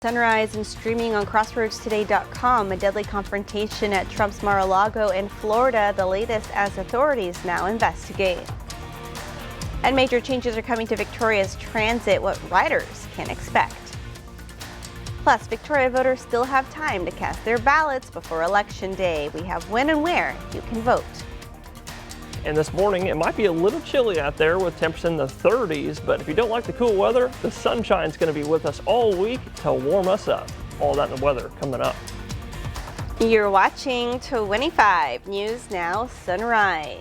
Sunrise and streaming on CrossroadsToday.com. A deadly confrontation at Trump's Mar-a-Lago in Florida, the latest as authorities now investigate. And major changes are coming to Victoria's transit, what riders can expect. Plus, Victoria voters still have time to cast their ballots before Election Day. We have when and where you can vote. And this morning, it might be a little chilly out there with temps in the 30s, but if you don't like the cool weather, the sunshine's going to be with us all week to warm us up. All that in the weather coming up. You're watching 25 News Now Sunrise.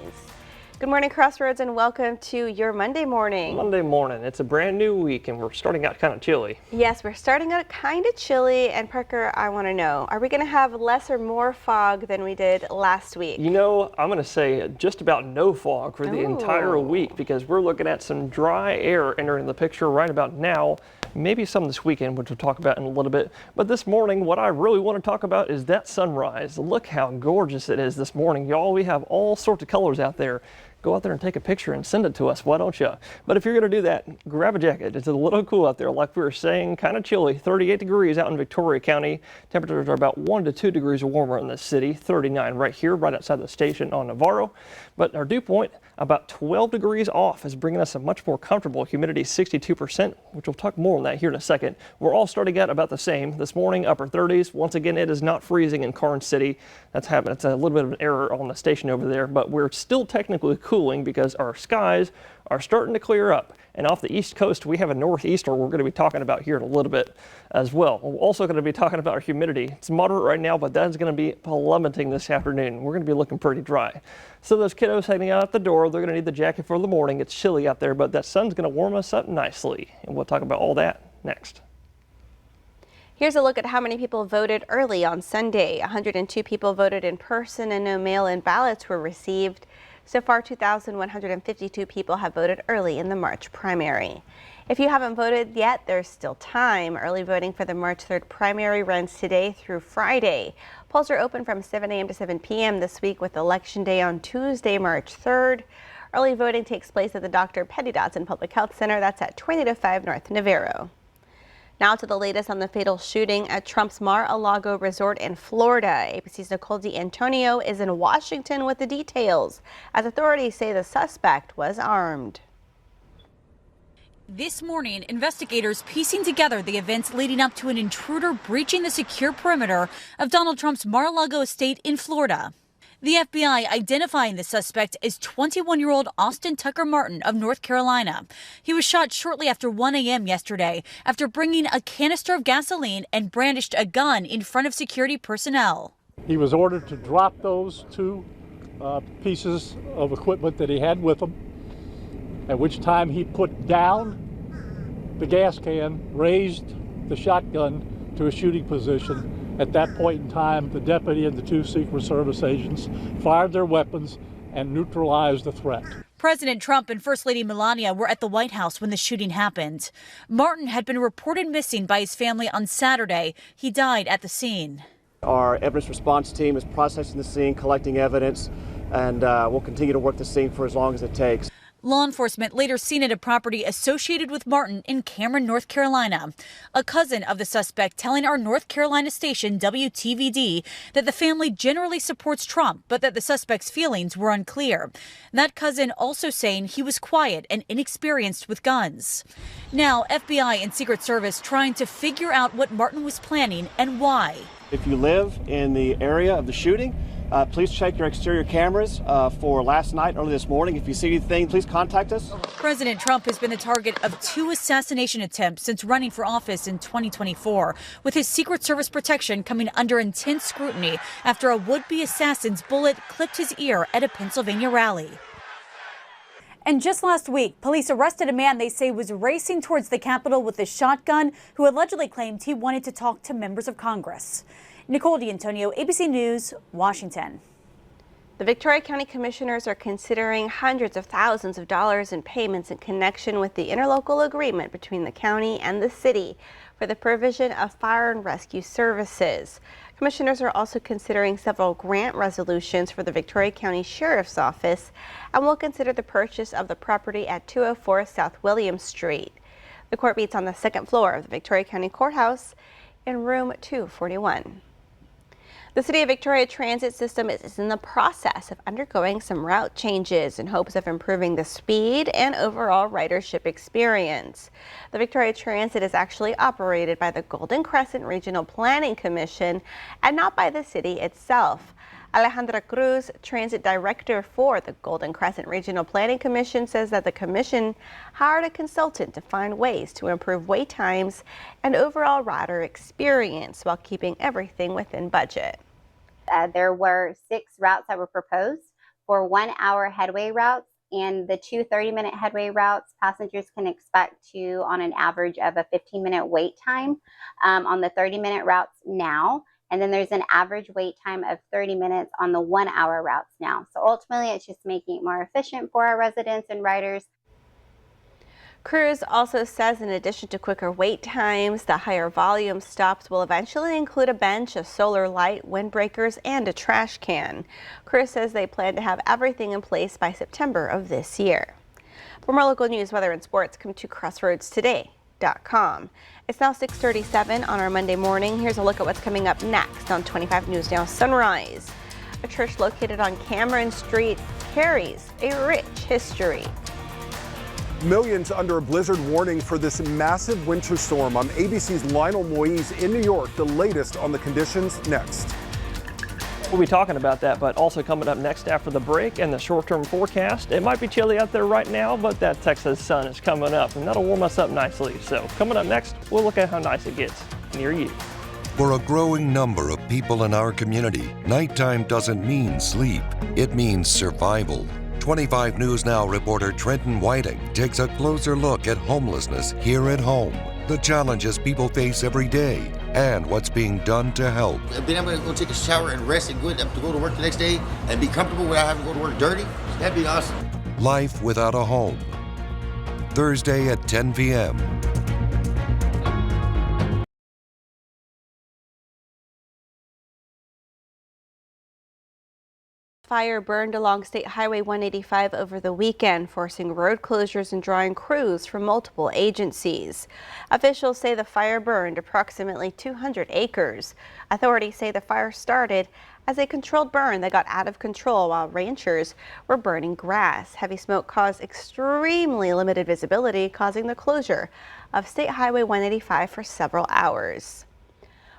Good morning, Crossroads, and welcome to your Monday morning. Monday morning. It's a brand new week, and we're starting out kind of chilly. Yes, we're starting out kind of chilly. And Parker, I want to know, are we going to have less or more fog than we did last week? You know, I'm going to say just about no fog for the entire week because we're looking at some dry air entering the picture right about now. Maybe some this weekend, which we'll talk about in a little bit. But this morning, what I really want to talk about is that sunrise. Look how gorgeous it is this morning, y'all. We have all sorts of colors out there. Go out there and take a picture and send it to us, why don't you? But if you're going to do that, grab a jacket. It's a little cool out there, like we were saying, kind of chilly. 38 degrees out in Victoria County. Temperatures are about 1 to 2 degrees warmer in the city. 39 right here, right outside the station on Navarro. But our dew point, about 12 degrees off, is bringing us a much more comfortable humidity, 62%, which we'll talk more on that here in a second. We're all starting out about the same. This morning, upper 30s. Once again, it is not freezing in Karnes City. That's happening. It's a little bit of an error on the station over there, but we're still technically cooling because our skies are starting to clear up. And off the East Coast, we have a northeaster we're going to be talking about here in a little bit as well. We're also going to be talking about our humidity. It's moderate right now, but that is going to be plummeting this afternoon. We're going to be looking pretty dry. So those kiddos heading out the door, they're going to need the jacket for the morning. It's chilly out there, but that sun's going to warm us up nicely. And we'll talk about all that next. Here's a look at how many people voted early on Sunday. 102 people voted in person and no mail-in ballots were received. So far, 2,152 people have voted early in the March primary. If you haven't voted yet, there's still time. Early voting for the March 3rd primary runs today through Friday. Polls are open from 7 a.m. to 7 p.m. this week with Election Day on Tuesday, March 3rd. Early voting takes place at the Dr. Petty Dodson Public Health Center. That's at 2005 North Navarro. Now to the latest on the fatal shooting at Trump's Mar-a-Lago resort in Florida. ABC's Nicole D'Antonio is in Washington with the details, as authorities say the suspect was armed. This morning, investigators piecing together the events leading up to an intruder breaching the secure perimeter of Donald Trump's Mar-a-Lago estate in Florida. The FBI identifying the suspect as 21-year-old Austin Tucker Martin of North Carolina. He was shot shortly after 1 a.m. yesterday after bringing a canister of gasoline and brandished a gun in front of security personnel. He was ordered to drop those two pieces of equipment that he had with him, at which time he put down the gas can, raised the shotgun to a shooting position. At that point in time, the deputy and the two Secret Service agents fired their weapons and neutralized the threat. President Trump and First Lady Melania were at the White House when the shooting happened. Martin had been reported missing by his family on Saturday. He died at the scene. Our evidence response team is processing the scene, collecting evidence, and we'll continue to work the scene for as long as it takes. Law enforcement later seen at a property associated with Martin in Cameron, North Carolina. A cousin of the suspect telling our North Carolina station WTVD that the family generally supports Trump, but that the suspect's feelings were unclear. That cousin also saying he was quiet and inexperienced with guns. Now, FBI and Secret Service trying to figure out what Martin was planning and why. If you live in the area of the shooting, please check your exterior cameras for last night, early this morning. If you see anything, please contact us. President Trump has been the target of 2 assassination attempts since running for office in 2024, with his Secret Service protection coming under intense scrutiny after a would-be assassin's bullet clipped his ear at a Pennsylvania rally. And just last week, police arrested a man they say was racing towards the Capitol with a shotgun who allegedly claimed he wanted to talk to members of Congress. Nicole D'Antonio, ABC News, Washington. The Victoria County Commissioners are considering hundreds of thousands of dollars in payments in connection with the interlocal agreement between the county and the city for the provision of fire and rescue services. Commissioners are also considering several grant resolutions for the Victoria County Sheriff's Office and will consider the purchase of the property at 204 South William Street. The court meets on the second floor of the Victoria County Courthouse. in room 241. The City of Victoria Transit System is in the process of undergoing some route changes in hopes of improving the speed and overall ridership experience. The Victoria Transit is actually operated by the Golden Crescent Regional Planning Commission and not by the city itself. Alejandra Cruz, Transit Director for the Golden Crescent Regional Planning Commission, says that the commission hired a consultant to find ways to improve wait times and overall rider experience while keeping everything within budget. There were 6 routes that were proposed for 1-hour headway routes, and the 2 30-minute headway routes, passengers can expect to, on an average of a 15-minute wait time on the 30-minute routes now. And then there's an average wait time of 30 minutes on the 1-hour routes now. So ultimately, it's just making it more efficient for our residents and riders. Cruz also says in addition to quicker wait times, the higher volume stops will eventually include a bench, a solar light, windbreakers, and a trash can. Cruz says they plan to have everything in place by September of this year. For more local news, weather, and sports, come to crossroadstoday.com. It's now 6:37 on our Monday morning. Here's a look at what's coming up next on 25 News Now Sunrise. A church located on Cameron Street carries a rich history. Millions under a blizzard warning for this massive winter storm. On ABC's Lionel Moise in New York. The latest on the conditions next. We'll be talking about that, but also coming up next after the break and the short-term forecast. It might be chilly out there right now, but that Texas sun is coming up, and that'll warm us up nicely. So coming up next, we'll look at how nice it gets near you. For a growing number of people in our community, nighttime doesn't mean sleep. It means survival. 25 News Now reporter Trenton Whiting takes a closer look at homelessness here at home, the challenges people face every day, and what's being done to help. Being able to go take a shower and rest and good to go to work the next day and be comfortable without having to go to work dirty, that'd be awesome. Life without a home. Thursday at 10 p.m. Fire burned along State Highway 185 over the weekend, forcing road closures and drawing crews from multiple agencies. Officials say the fire burned approximately 200 acres. Authorities say the fire started as a controlled burn that got out of control while ranchers were burning grass. Heavy smoke caused extremely limited visibility, causing the closure of State Highway 185 for several hours.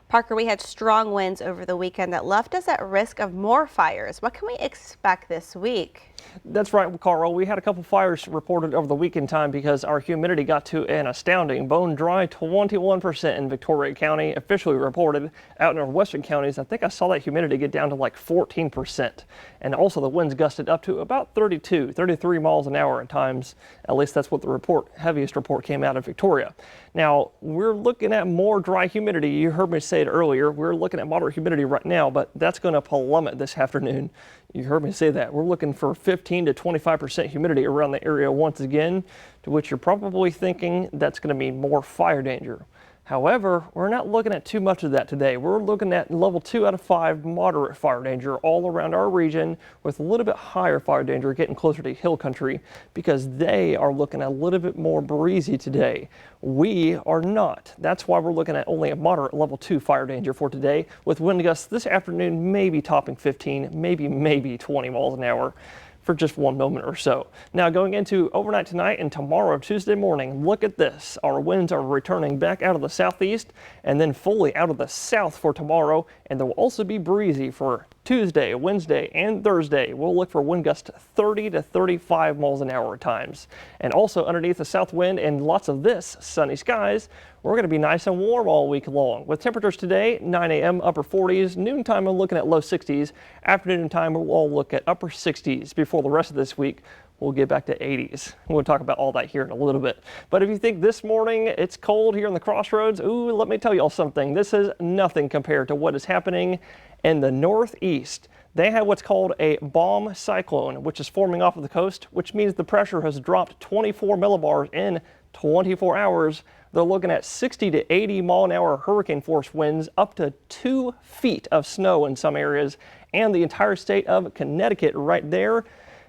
Parker, we had strong winds over the weekend that left us at risk of more fires. What can we expect this week? That's right, Carl. We had a couple fires reported over the weekend time because our humidity got to an astounding bone dry 21% in Victoria County, officially reported. Out in our western counties, I think I saw that humidity get down to like 14%. And also the winds gusted up to about 33 miles an hour at times. At least that's what the heaviest report came out of Victoria. Now, we're looking at more dry humidity. You heard me say it earlier. We're looking at moderate humidity right now, but that's going to plummet this afternoon. You heard me say that. We're looking for 15 to 25% humidity around the area once again, to which you're probably thinking that's going to mean more fire danger. However, we're not looking at too much of that today. We're looking at level 2 out of 5 moderate fire danger all around our region, with a little bit higher fire danger getting closer to hill country because they are looking at a little bit more breezy today. We are not. That's why we're looking at only a moderate level 2 fire danger for today, with wind gusts this afternoon maybe topping 15, maybe 20 miles an hour for just one moment or so. Now going into overnight tonight and tomorrow, Tuesday morning, look at this. Our winds are returning back out of the southeast and then fully out of the south for tomorrow, and there will also be breezy for Tuesday, Wednesday, and Thursday. We'll look for wind gusts 30 to 35 miles an hour at times. And also underneath the south wind and lots of this sunny skies, we're going to be nice and warm all week long. With temperatures today, 9 a.m. upper 40s, noontime we're looking at low 60s, afternoon time we'll all look at upper 60s. Before the rest of this week, we'll get back to 80s. We'll talk about all that here in a little bit. But if you think this morning it's cold here in the Crossroads, ooh, let me tell y'all something. This is nothing compared to what is happening in the northeast. They have what's called a bomb cyclone, which is forming off of the coast, which means the pressure has dropped 24 millibars in 24 hours. They're looking at 60 to 80 mile an hour hurricane force winds, up to 2 feet of snow in some areas, and the entire state of Connecticut right there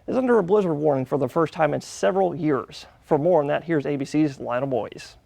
is under a blizzard warning for the first time in several years. For more on that, here's ABC's Lionel Moise.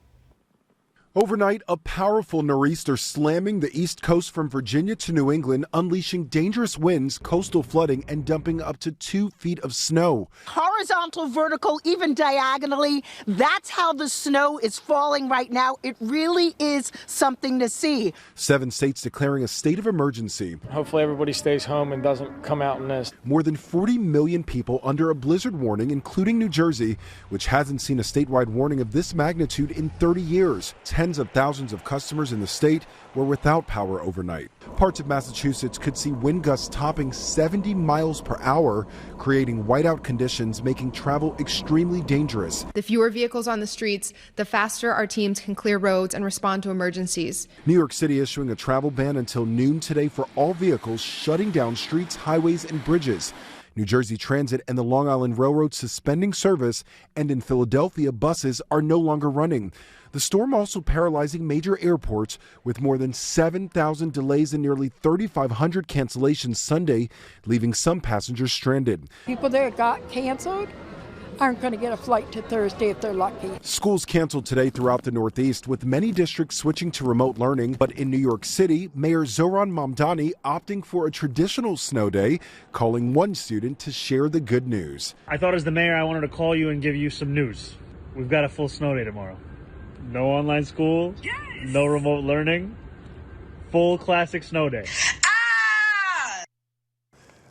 Overnight, a powerful nor'easter slamming the east coast from Virginia to New England, unleashing dangerous winds, coastal flooding, and dumping up to 2 feet of snow. Horizontal, vertical, even diagonally. That's how the snow is falling right now. It really is something to see. 7 states declaring a state of emergency. Hopefully everybody stays home and doesn't come out in this. More than 40 million people under a blizzard warning, including New Jersey, which hasn't seen a statewide warning of this magnitude in 30 years. Tens of thousands of customers in the state were without power overnight. Parts of Massachusetts could see wind gusts topping 70 miles per hour, creating whiteout conditions, making travel extremely dangerous. The fewer vehicles on the streets, the faster our teams can clear roads and respond to emergencies. New York City issuing a travel ban until noon today for all vehicles, shutting down streets, highways, and bridges. New Jersey Transit and the Long Island Railroad suspending service, and in Philadelphia, buses are no longer running. The storm also paralyzing major airports, with more than 7,000 delays and nearly 3,500 cancellations Sunday, leaving some passengers stranded. People that got canceled aren't going to get a flight to Thursday if they're lucky. Schools canceled today throughout the Northeast, with many districts switching to remote learning. But in New York City, Mayor Zohran Mamdani opting for a traditional snow day, calling one student to share the good news. I thought as the mayor I wanted to call you and give you some news. We've got a full snow day tomorrow. No online school, no remote learning, full classic snow day.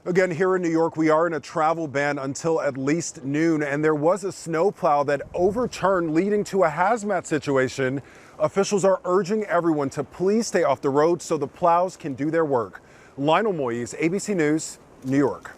Again, here in New York, we are in a travel ban until at least noon, and there was a snowplow that overturned, leading to a hazmat situation. Officials are urging everyone to please stay off the road so the plows can do their work. Lionel Moise, ABC News, New York.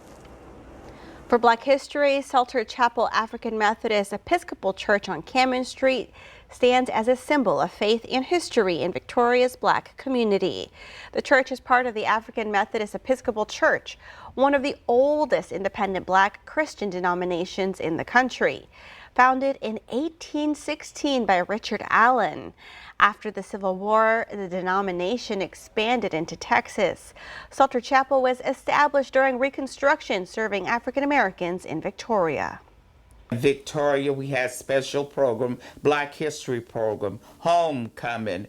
For Black History, Salter Chapel African Methodist Episcopal Church on Cameron Street stands as a symbol of faith and history in Victoria's Black community. The church is part of the African Methodist Episcopal Church, one of the oldest independent Black Christian denominations in the country. Founded in 1816 by Richard Allen. After the Civil War, the denomination expanded into Texas. Salter Chapel was established during Reconstruction, serving African Americans in Victoria. Victoria, we had special program, Black History program, homecoming,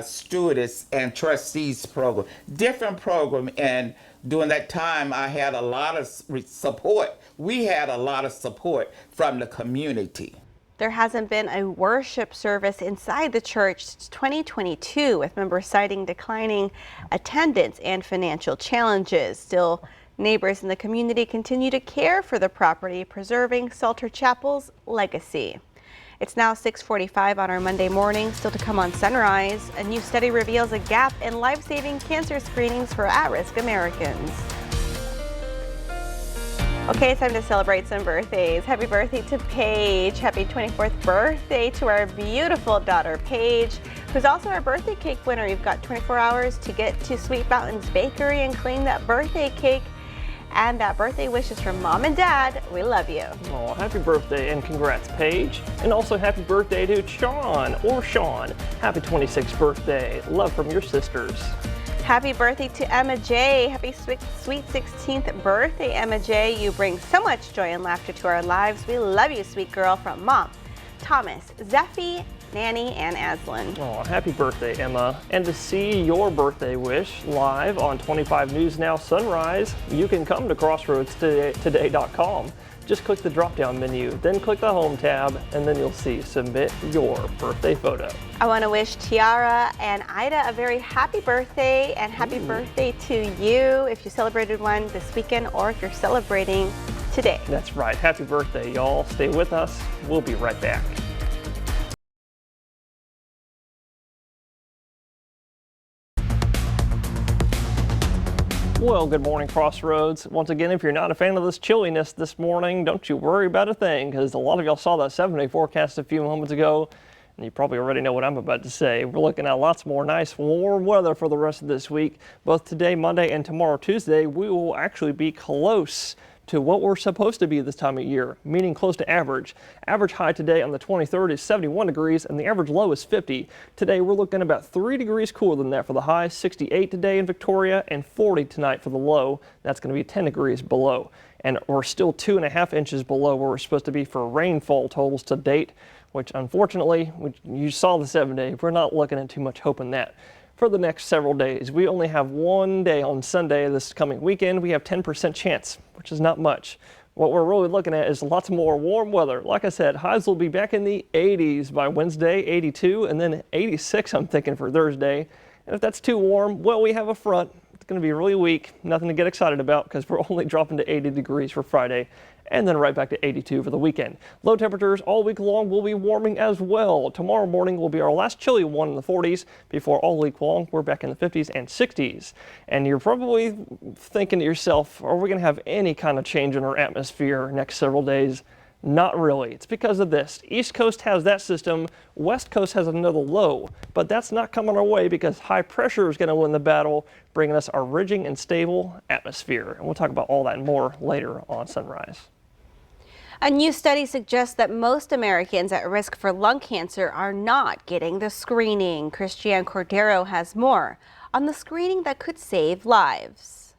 stewardess and trustees program, different program. And during that time, I had a lot of support. We had a lot of support from the community. There hasn't been a worship service inside the church since 2022, with members citing declining attendance and financial challenges. Still, neighbors in the community continue to care for the property, preserving Salter Chapel's legacy. It's now 6:45 on our Monday morning. Still to come on Sunrise, a new study reveals a gap in life-saving cancer screenings for at-risk Americans. Okay, it's time to celebrate some birthdays. Happy birthday to Paige. Happy 24th birthday to our beautiful daughter, Paige, who's also our birthday cake winner. You've got 24 hours to get to Sweet Mountains Bakery and claim that birthday cake. And that birthday wishes from Mom and Dad. We love you. Oh, happy birthday and congrats, Paige. And also happy birthday to Sean. Happy 26th birthday. Love from your sisters. Happy birthday to Emma J. Happy sweet 16th birthday, Emma J. You bring so much joy and laughter to our lives. We love you, sweet girl, from Mom, Thomas, Zeffie, Nanny, and Aslan. Oh, happy birthday, Emma. And to see your birthday wish live on 25 News Now Sunrise, you can come to crossroadstoday.com. Just click the drop-down menu, then click the Home tab, and then you'll see Submit Your Birthday Photo. I want to wish Tiara and Ida a very happy birthday, and happy birthday to you if you celebrated one this weekend or if you're celebrating today. That's right. Happy birthday, y'all. Stay with us. We'll be right back. Well, good morning, Crossroads. Once again, if you're not a fan of this chilliness this morning, don't you worry about a thing, because a lot of y'all saw that 7-day forecast a few moments ago, and you probably already know what I'm about to say. We're looking at lots more nice, warm weather for the rest of this week. Both today, Monday, and tomorrow, Tuesday, we will actually be close to what we're supposed to be this time of year, meaning close to average. Average high today on the 23rd is 71 degrees and the average low is 50. Today we're looking about 3 degrees cooler than that for the high, 68 today in Victoria and 40 tonight for the low. That's going to be 10 degrees below. And we're still 2.5 inches below where we're supposed to be for rainfall totals to date. which unfortunately, you saw the 7-day, we're not looking at too much hope in that. For the next several days, we only have one day on Sunday this coming weekend. We have 10% chance, which is not much. What we're really looking at is lots more warm weather. Like I said, highs will be back in the 80s by Wednesday, 82, and then 86, I'm thinking, for Thursday. And if that's too warm, well, we have a front. It's going to be really weak. Nothing to get excited about because we're only dropping to 80 degrees for Friday and then right back to 82 for the weekend. Low temperatures all week long will be warming as well. Tomorrow morning will be our last chilly one in the 40s before all week long we're back in the 50s and 60s. And you're probably thinking to yourself, are we going to have any kind of change in our atmosphere next several days? Not really. It's because of this. East Coast has that system, West Coast has another low, but that's not coming our way because high pressure is going to win the battle, bringing us our ridging and stable atmosphere. And we'll talk about all that and more later on Sunrise. A new study suggests that most Americans at risk for lung cancer are not getting the screening. Christiane Cordero has more on the screening that could save lives.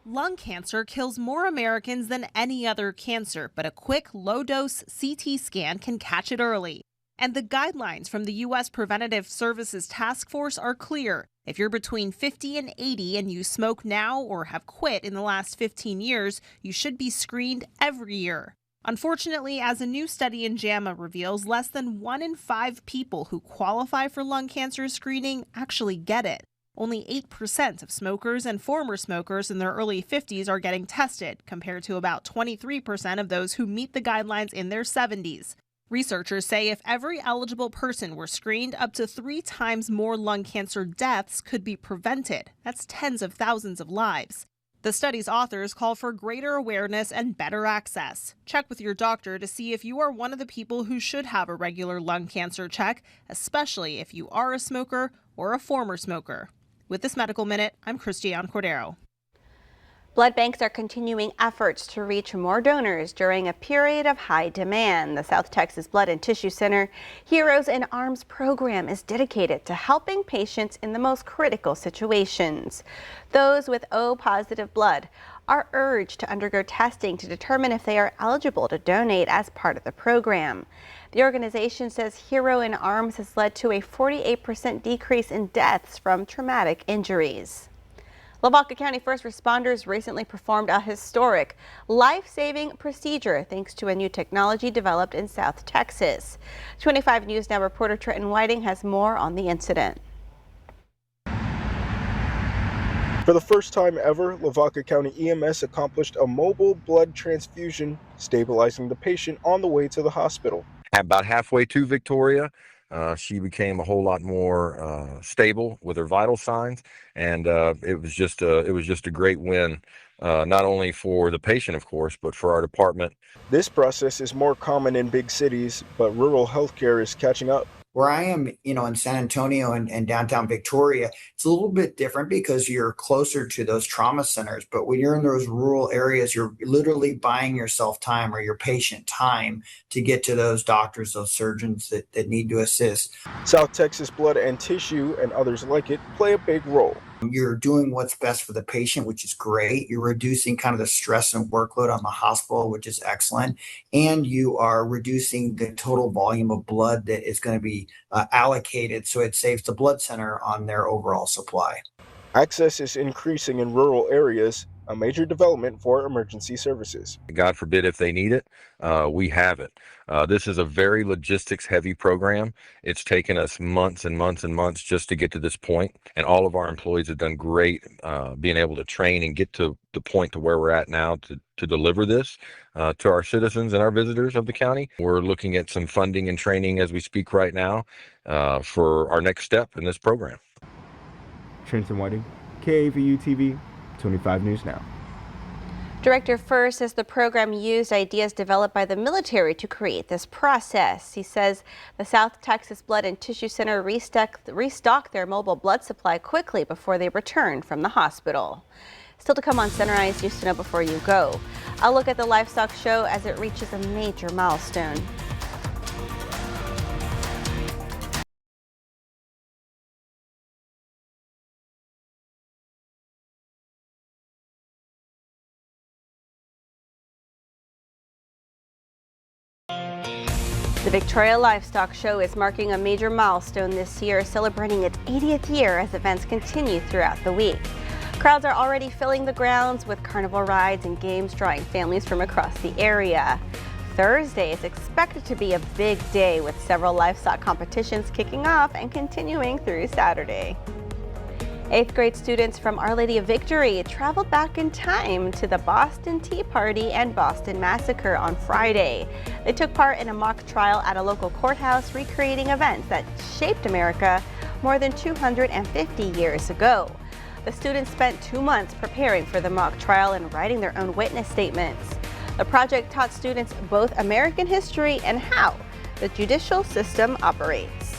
Lung cancer kills more Americans than any other cancer, but a quick, low-dose CT scan can catch it early. And the guidelines from the U.S. Preventative Services Task Force are clear. If you're between 50 and 80 and you smoke now or have quit in the last 15 years, you should be screened every year. Unfortunately, as a new study in JAMA reveals, less than 1 in 5 people who qualify for lung cancer screening actually get it. Only 8% of smokers and former smokers in their early 50s are getting tested, compared to about 23% of those who meet the guidelines in their 70s. Researchers say if every eligible person were screened, up to 3 times more lung cancer deaths could be prevented. That's tens of thousands of lives. The study's authors call for greater awareness and better access. Check with your doctor to see if you are one of the people who should have a regular lung cancer check, especially if you are a smoker or a former smoker. With this Medical Minute, I'm Christiane Cordero. Blood banks are continuing efforts to reach more donors during a period of high demand. The South Texas Blood and Tissue Center Heroes in Arms program is dedicated to helping patients in the most critical situations. Those with O-positive blood are urged to undergo testing to determine if they are eligible to donate as part of the program. The organization says Hero in Arms has led to a 48% decrease in deaths from traumatic injuries. Lavaca County first responders recently performed a historic life-saving procedure thanks to a new technology developed in South Texas. 25 News Now reporter Trenton Whiting has more on the incident. For the first time ever, Lavaca County EMS accomplished a mobile blood transfusion, stabilizing the patient on the way to the hospital. About halfway to Victoria, she became a whole lot more stable with her vital signs, and it was just a great win, not only for the patient, of course, but for our department. This process is more common in big cities, but rural healthcare is catching up. Where I am, in San Antonio and downtown Victoria, it's a little bit different because you're closer to those trauma centers. But when you're in those rural areas, you're literally buying yourself time or your patient time to get to those doctors, those surgeons that need to assist. South Texas Blood and Tissue and others like it play a big role. You're doing what's best for the patient, which is great. You're reducing kind of the stress and workload on the hospital, which is excellent. And you are reducing the total volume of blood that is going to be allocated, so it saves the blood center on their overall supply. Access is increasing in rural areas, a major development for emergency services. God forbid if they need it, we have it. This is a very logistics-heavy program. It's taken us months and months and months just to get to this point, and all of our employees have done great being able to train and get to the point to where we're at now to deliver this to our citizens and our visitors of the county. We're looking at some funding and training as we speak right now for our next step in this program. Trenton Whiting, KAVU TV, 25 News Now. Director Furr says the program used ideas developed by the military to create this process. He says the South Texas Blood and Tissue Center restocked their mobile blood supply quickly before they returned from the hospital. Still to come on Sunrise News to Know Before You Go. A look at the livestock show as it reaches a major milestone. The Victoria Livestock Show is marking a major milestone this year, celebrating its 80th year as events continue throughout the week. Crowds are already filling the grounds with carnival rides and games drawing families from across the area. Thursday is expected to be a big day with several livestock competitions kicking off and continuing through Saturday. 8th grade students from Our Lady of Victory traveled back in time to the Boston Tea Party and Boston Massacre on Friday. They took part in a mock trial at a local courthouse, recreating events that shaped America more than 250 years ago. The students spent 2 months preparing for the mock trial and writing their own witness statements. The project taught students both American history and how the judicial system operates.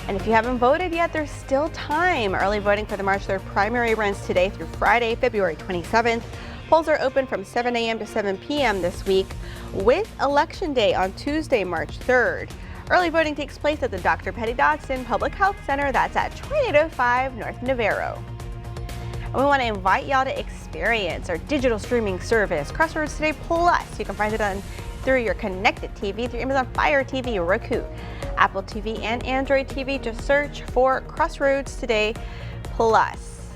And if you haven't voted yet, there's still time. Early voting for the March 3rd primary runs today through Friday, February 27th. Polls are open from 7 a.m. to 7 p.m. this week, with Election Day on Tuesday, March 3rd. Early voting takes place at the Dr. Petty Dodson Public Health Center. That's at 2805 North Navarro. And we want to invite y'all to experience our digital streaming service, Crossroads Today Plus. You can find it through your connected TV, through Amazon Fire TV, Roku, Apple TV, and Android TV. Just search for Crossroads Today Plus.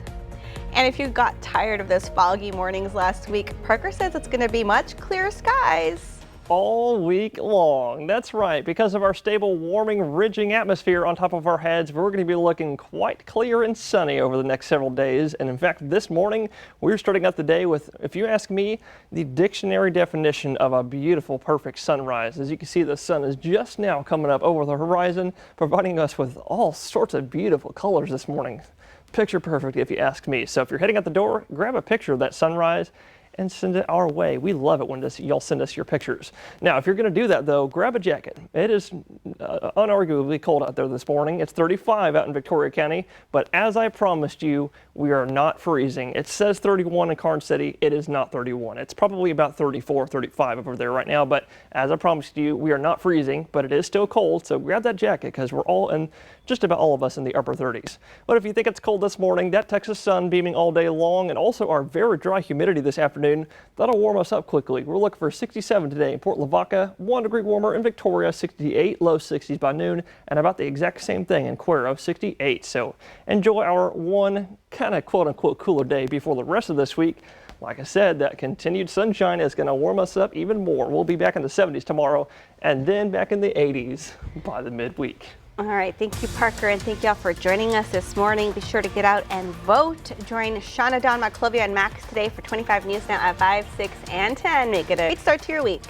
And if you got tired of those foggy mornings last week, Parker says it's going to be much clearer skies all week long. That's right. Because of our stable, warming, ridging atmosphere on top of our heads, we're going to be looking quite clear and sunny over the next several days. And in fact, this morning, we're starting out the day with, if you ask me, the dictionary definition of a beautiful, perfect sunrise. As you can see, the sun is just now coming up over the horizon, providing us with all sorts of beautiful colors this morning. Picture perfect, if you ask me. So if you're heading out the door, grab a picture of that sunrise and send it our way. We love it when y'all send us your pictures. Now, if you're going to do that, though, grab a jacket. It is unarguably cold out there this morning. It's 35 out in Victoria County, but as I promised you, we are not freezing. It says 31 in Karnes City. It is not 31. It's probably about 34, 35 over there right now, but as I promised you, we are not freezing, but it is still cold, so grab that jacket because we're all in, just about all of us in the upper 30s. But if you think it's cold this morning, that Texas sun beaming all day long and also our very dry humidity this afternoon, that'll warm us up quickly. We're looking for 67 today in Port Lavaca, 1 degree warmer in Victoria, 68, low 60s by noon, and about the exact same thing in Cuero, 68. So enjoy our one kind of quote unquote cooler day before the rest of this week. Like I said, that continued sunshine is going to warm us up even more. We'll be back in the 70s tomorrow and then back in the 80s by the midweek. All right, thank you, Parker, and thank y'all for joining us this morning. Be sure to get out and vote. Join Shauna, Don, Maclovia, and Max today for 25 News Now at 5, 6, and 10. Make it a great start to your week.